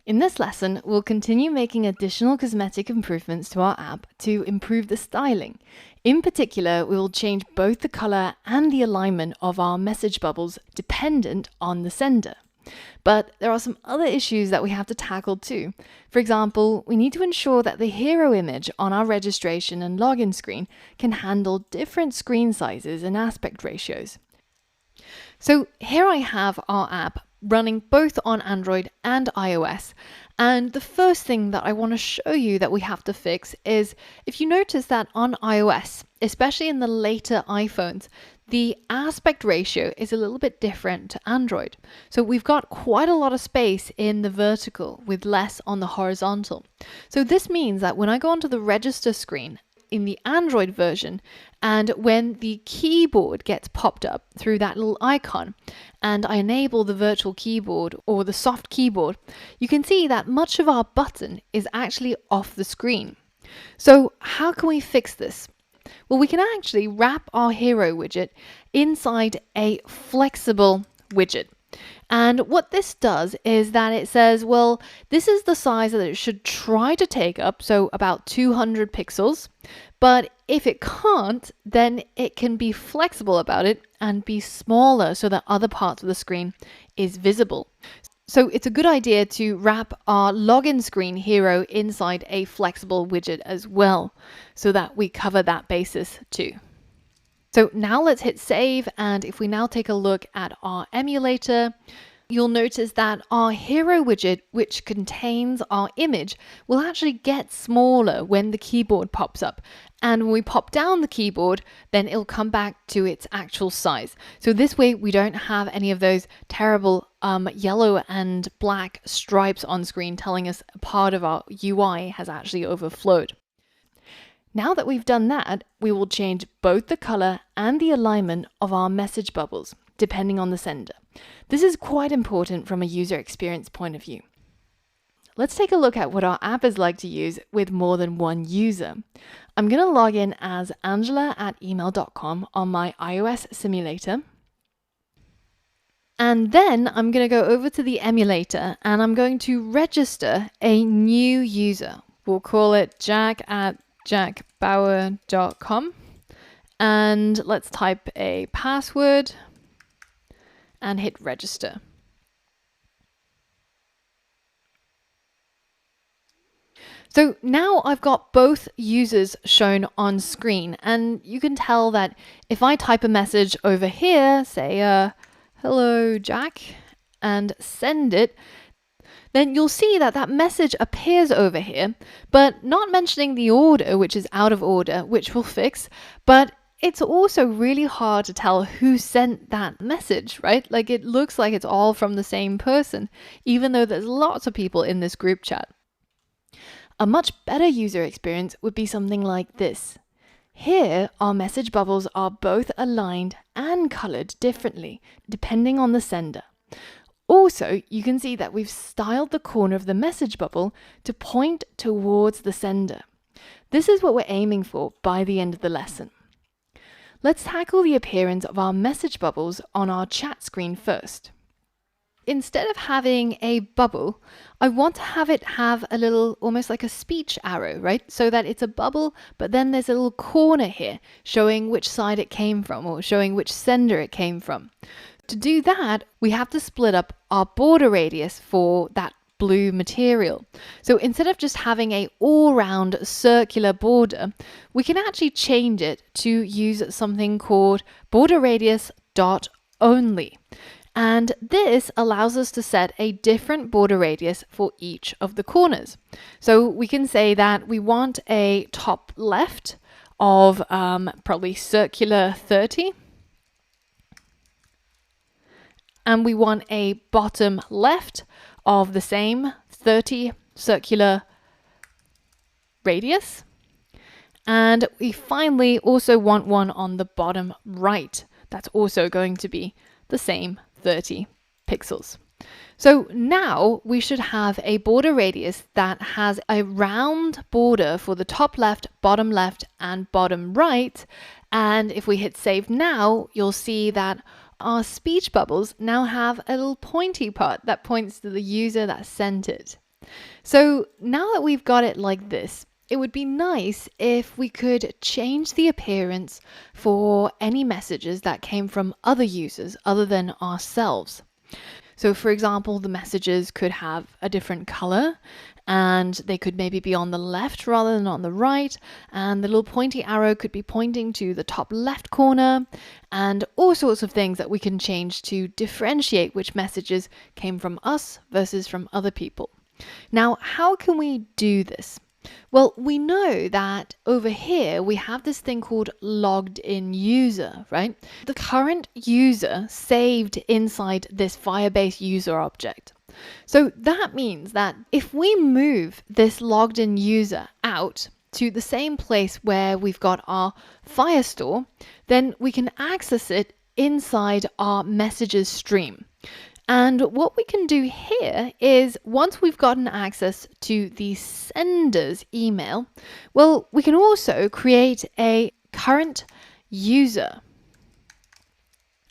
In this lesson, we'll continue making additional cosmetic improvements to our app to improve the styling. In particular, we will change both the color and the alignment of our message bubbles dependent on the sender. But there are some other issues that we have to tackle too. For example, we need to ensure that the hero image on our registration and login screen can handle different screen sizes and aspect ratios. So here I have our app running both on Android and iOS. And the first thing that I want to show you that we have to fix is if you notice that on iOS, especially in the later iPhones, the aspect ratio is a little bit different to Android. So we've got quite a lot of space in the vertical with less on the horizontal. So this means that when I go onto the register screen in the Android version, and when the keyboard gets popped up through that little icon and I enable the virtual keyboard or the soft keyboard, you can see that much of our button is actually off the screen. So how can we fix this? Well, we can actually wrap our hero widget inside a flexible widget. And what this does is that it says, well, this is the size that it should try to take up, so about 200 pixels. But if it can't, then it can be flexible about it and be smaller so that other parts of the screen is visible. So it's a good idea to wrap our login screen hero inside a flexible widget as well, so that we cover that basis too. So now let's hit save, and if we now take a look at our emulator, you'll notice that our hero widget, which contains our image, will actually get smaller when the keyboard pops up. And when we pop down the keyboard, then it'll come back to its actual size. So this way we don't have any of those terrible yellow and black stripes on screen telling us a part of our UI has actually overflowed. Now that we've done that, we will change both the color and the alignment of our message bubbles, depending on the sender. This is quite important from a user experience point of view. Let's take a look at what our app is like to use with more than one user. I'm going to log in as angela@email.com on my iOS simulator. And then I'm going to go over to the emulator and I'm going to register a new user. We'll call it jack@jackbauer.com. And let's type a password and hit register. So now I've got both users shown on screen, and you can tell that if I type a message over here, say, hello Jack, and send it, then you'll see that that message appears over here, but not mentioning the order, which is out of order, which we'll fix, but it's also really hard to tell who sent that message, right? Like it looks like it's all from the same person, even though there's lots of people in this group chat. A much better user experience would be something like this. Here, our message bubbles are both aligned and colored differently, depending on the sender. Also, you can see that we've styled the corner of the message bubble to point towards the sender. This is what we're aiming for by the end of the lesson. Let's tackle the appearance of our message bubbles on our chat screen first. Instead of having a bubble, I want to have it have a little, almost like a speech arrow, right? So that it's a bubble, but then there's a little corner here showing which side it came from or showing which sender it came from. To do that, we have to split up our border radius for that blue material. So instead of just having a all-round circular border, we can actually change it to use something called border radius dot only. And this allows us to set a different border radius for each of the corners. So we can say that we want a top left of probably circular 30. And we want a bottom left of the same 30 circular radius. And we finally also want one on the bottom right. That's also going to be the same 30 pixels. So now we should have a border radius that has a round border for the top left, and bottom right. And if we hit save now, you'll see that our speech bubbles now have a little pointy part that points to the user that sent it. So now that we've got it like this, it would be nice if we could change the appearance for any messages that came from other users other than ourselves. So for example, the messages could have a different color and they could maybe be on the left rather than on the right. And the little pointy arrow could be pointing to the top left corner and all sorts of things that we can change to differentiate which messages came from us versus from other people. Now, how can we do this? Well, we know that over here we have this thing called logged in user, right? The current user saved inside this Firebase user object. So that means that if we move this logged in user out to the same place where we've got our Firestore, then we can access it inside our messages stream. And what we can do here is once we've gotten access to the sender's email, well, we can also create a current user.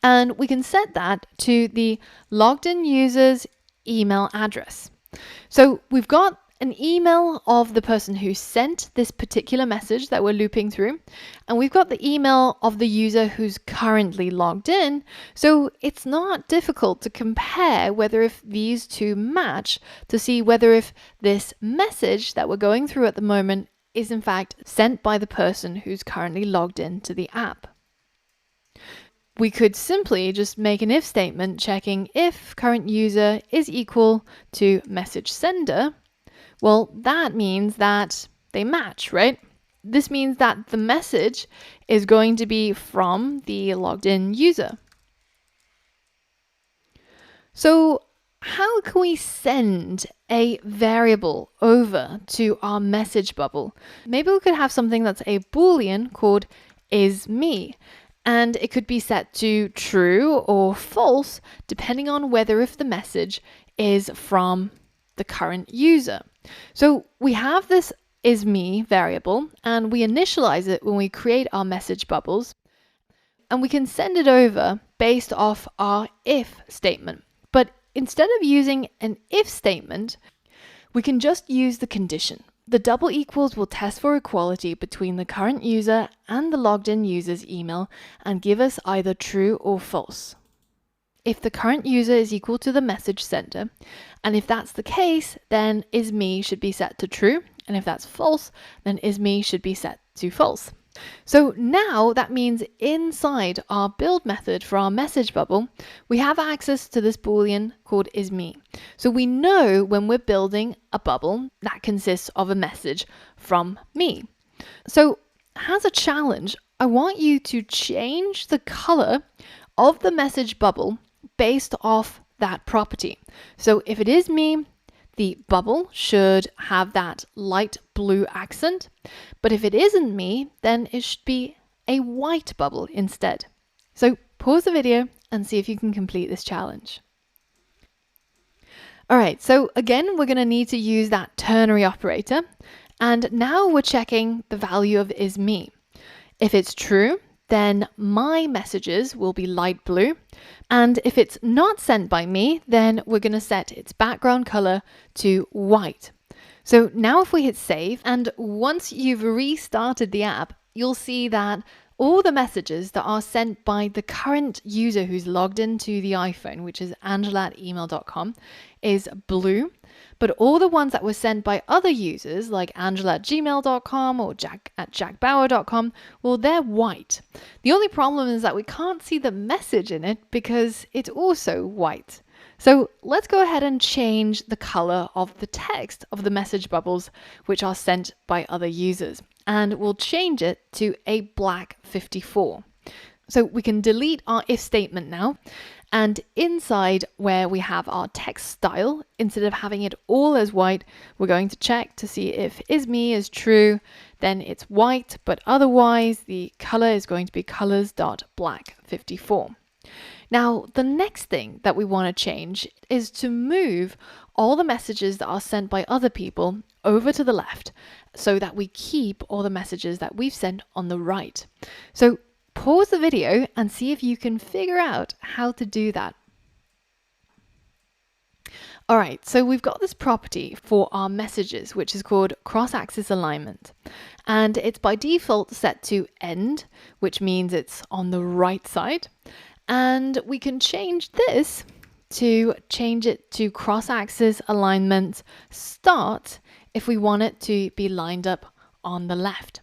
And we can set that to the logged in user's email address. So we've got an email of the person who sent this particular message that we're looping through, and we've got the email of the user who's currently logged in, so it's not difficult to compare whether if these two match to see whether if this message that we're going through at the moment is in fact sent by the person who's currently logged in to the app. We could simply just make an if statement checking if current user is equal to message sender. Well, that means that they match, right? This means that the message is going to be from the logged in user. So how can we send a variable over to our message bubble? Maybe we could have something that's a Boolean called isMe. And it could be set to true or false, depending on whether if the message is from the current user. So we have this isMe variable and we initialize it when we create our message bubbles, and we can send it over based off our if statement. But instead of using an if statement, we can just use the condition. The double equals will test for equality between the current user and the logged in user's email and give us either true or false. If the current user is equal to the message sender, and if that's the case, then isMe should be set to true, and if that's false, then isMe should be set to false. So now that means inside our build method for our message bubble, we have access to this Boolean called isMe. So we know when we're building a bubble that consists of a message from me. So as a challenge, I want you to change the color of the message bubble based off that property. So if it is me, the bubble should have that light blue accent, but if it isn't me, then it should be a white bubble instead. So pause the video and see if you can complete this challenge. All right, so again, we're going to need to use that ternary operator, and now we're checking the value of isMe. If it's true, then my messages will be light blue. And if it's not sent by me, then we're going to set its background color to white. So now if we hit save, and once you've restarted the app, you'll see that all the messages that are sent by the current user who's logged into the iPhone, which is angela@email.com, is blue. But all the ones that were sent by other users, like angela@gmail.com or jack@jackbauer.com, well, they're white. The only problem is that we can't see the message in it because it's also white. So let's go ahead and change the color of the text of the message bubbles which are sent by other users. And we'll change it to a black 54. So we can delete our if statement now. And inside where we have our text style, instead of having it all as white, we're going to check to see if isMe is true, then it's white, but otherwise the color is going to be colors.black54. Now, the next thing that we want to change is to move all the messages that are sent by other people over to the left so that we keep all the messages that we've sent on the right. So pause the video and see if you can figure out how to do that. All right, so we've got this property for our messages, which is called cross-axis alignment. And it's by default set to end, which means it's on the right side. And we can change this to change it to cross-axis alignment start if we want it to be lined up on the left.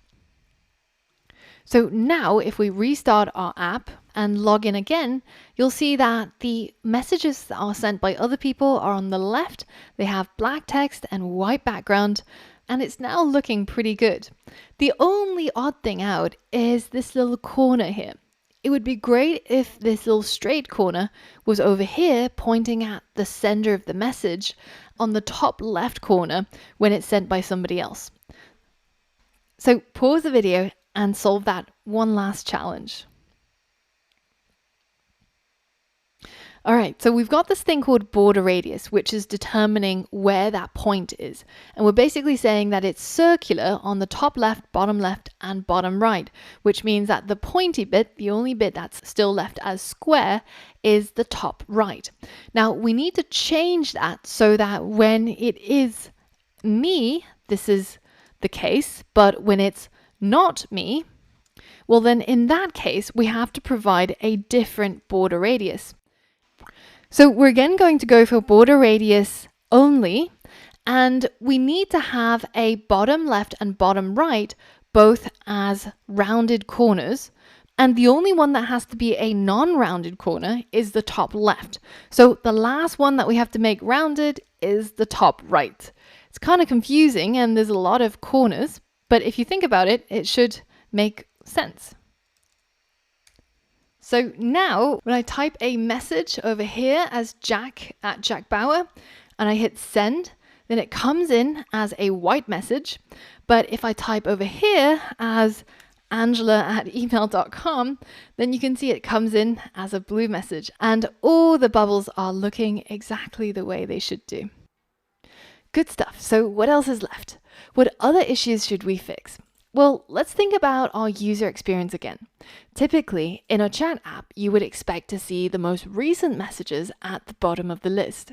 So now if we restart our app and log in again, you'll see that the messages that are sent by other people are on the left. They have black text and white background, and it's now looking pretty good. The only odd thing out is this little corner here. It would be great if this little straight corner was over here pointing at the sender of the message on the top left corner when it's sent by somebody else. So pause the video and solve that one last challenge. All right, so we've got this thing called border radius, which is determining where that point is. And we're basically saying that it's circular on the top left, and bottom right, which means that the pointy bit, the only bit that's still left as square, is the top right. Now, we need to change that so that when it is me, this is the case, but when it's not me, well then in that case, we have to provide a different border radius. So we're again going to go for border radius only, and we need to have a bottom left and bottom right both as rounded corners, and the only one that has to be a non-rounded corner is the top left. So the last one that we have to make rounded is the top right. It's kind of confusing and there's a lot of corners, but if you think about it, it should make sense. So now when I type a message over here as Jack at Jack Bauer and I hit send, then it comes in as a white message. But if I type over here as angela@email.com, then you can see it comes in as a blue message and all the bubbles are looking exactly the way they should do. Good stuff. So what else is left? What other issues should we fix? Well, let's think about our user experience again. Typically, in a chat app, you would expect to see the most recent messages at the bottom of the list.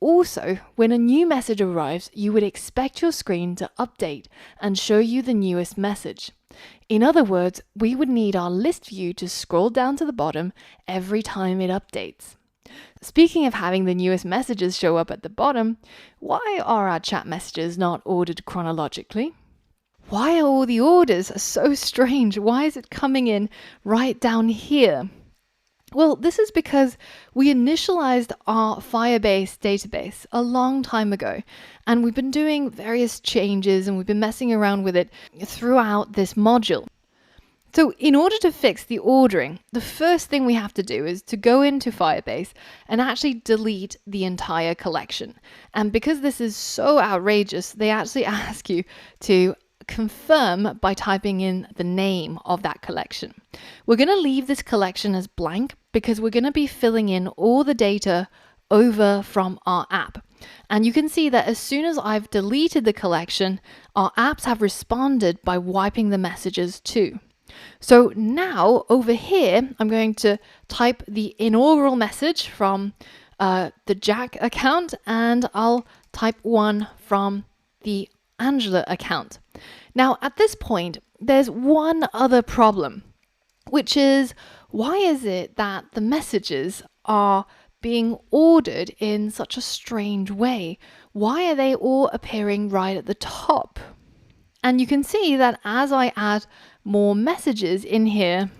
Also, when a new message arrives, you would expect your screen to update and show you the newest message. In other words, we would need our list view to scroll down to the bottom every time it updates. Speaking of having the newest messages show up at the bottom, why are our chat messages not ordered chronologically? Why are all the orders so strange? Why is it coming in right down here? Well, this is because we initialized our Firebase database a long time ago, and we've been doing various changes and we've been messing around with it throughout this module. So in order to fix the ordering, the first thing we have to do is to go into Firebase and actually delete the entire collection. And because this is so outrageous, they actually ask you to confirm by typing in the name of that collection. We're going to leave this collection as blank because we're going to be filling in all the data over from our app. And you can see that as soon as I've deleted the collection, our apps have responded by wiping the messages too. So now over here, I'm going to type the inaugural message from the Jack account, and I'll type one from the Angela account. Now at this point, there's one other problem, which is why is it that the messages are being ordered in such a strange way? Why are they all appearing right at the top? And you can see that as I add more messages in here,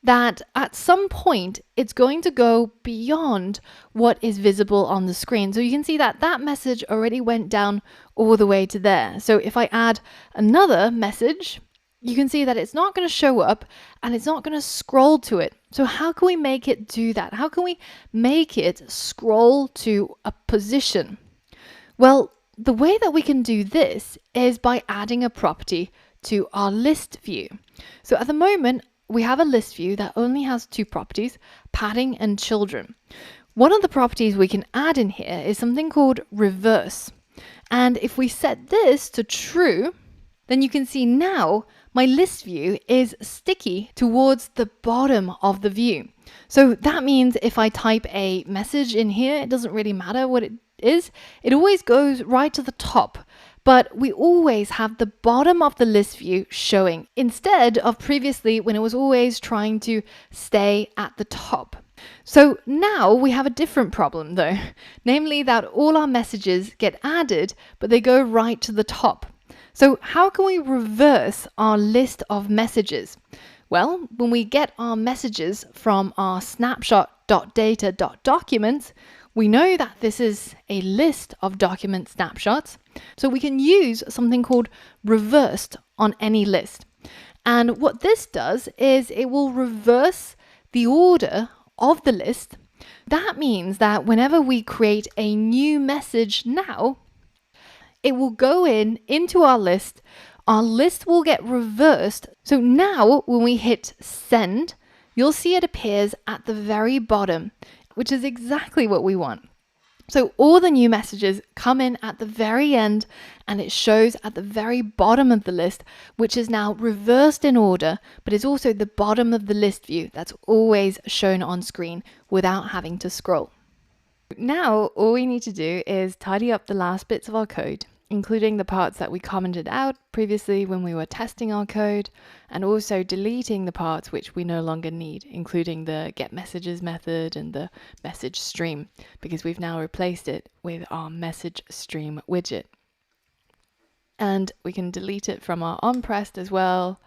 that at some point it's going to go beyond what is visible on the screen. So you can see that that message already went down all the way to there. So if I add another message, you can see that it's not going to show up and it's not going to scroll to it. So how can we make it do that? How can we make it scroll to a position? Well, the way that we can do this is by adding a property to our list view. So at the moment, we have a list view that only has two properties, padding and children. One of the properties we can add in here is something called reverse. And if we set this to true, then you can see now my list view is sticky towards the bottom of the view. So that means if I type a message in here, it doesn't really matter what it is. It always goes right to the top. But we always have the bottom of the list view showing instead of previously when it was always trying to stay at the top. So now we have a different problem though, namely that all our messages get added, but they go right to the top. So how can we reverse our list of messages? Well, when we get our messages from our snapshot.data.documents, we know that this is a list of document snapshots, so we can use something called reversed on any list. And what this does is it will reverse the order of the list. That means that whenever we create a new message now, it will go into our list will get reversed. So now when we hit send, you'll see it appears at the very bottom, which is exactly what we want. So all the new messages come in at the very end and it shows at the very bottom of the list, which is now reversed in order, but is also the bottom of the list view that's always shown on screen without having to scroll. Now, all we need to do is tidy up the last bits of our code, including the parts that we commented out previously when we were testing our code, and also deleting the parts which we no longer need, including the get messages method and the message stream, because we've now replaced it with our message stream widget. And we can delete it from our onPressed as well.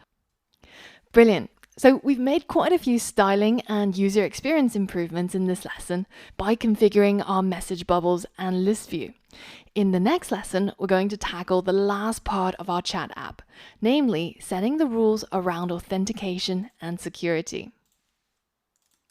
Brilliant. So we've made quite a few styling and user experience improvements in this lesson by configuring our message bubbles and list view. In the next lesson, we're going to tackle the last part of our chat app, namely setting the rules around authentication and security.